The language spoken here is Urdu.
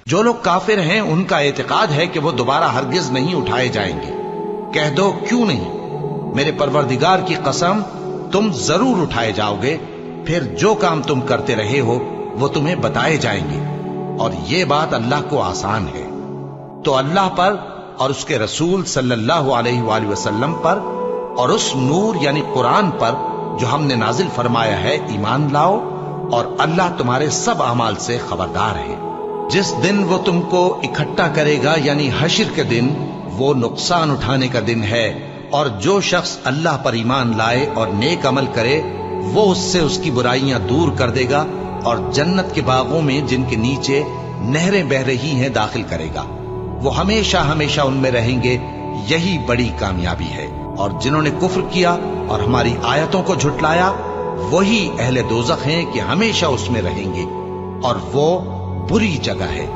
جو لوگ کافر ہیں ان کا اعتقاد ہے کہ وہ دوبارہ ہرگز نہیں اٹھائے جائیں گے۔ کہہ دو کیوں نہیں، میرے پروردگار کی قسم تم ضرور اٹھائے جاؤ گے، پھر جو کام تم کرتے رہے ہو وہ تمہیں بتائے جائیں گے، اور یہ بات اللہ کو آسان ہے۔ تو اللہ پر اور اس کے رسول صلی اللہ علیہ وآلہ وسلم پر اور اس نور یعنی قرآن پر جو ہم نے نازل فرمایا ہے ایمان لاؤ، اور اللہ تمہارے سب اعمال سے خبردار ہے۔ جس دن وہ تم کو اکٹھا کرے گا یعنی حشر کے دن، وہ نقصان اٹھانے کا دن ہے، اور جو شخص اللہ پر ایمان لائے اور نیک عمل کرے وہ اس سے اس کی برائیاں دور کر دے گا اور جنت کے باغوں میں جن کے نیچے نہریں بہ رہی ہیں داخل کرے گا، وہ ہمیشہ ہمیشہ ان میں رہیں گے، یہی بڑی کامیابی ہے۔ اور جنہوں نے کفر کیا اور ہماری آیتوں کو جھٹلایا وہی اہل دوزخ ہیں کہ ہمیشہ اس میں رہیں گے، اور وہ بری جگہ ہے۔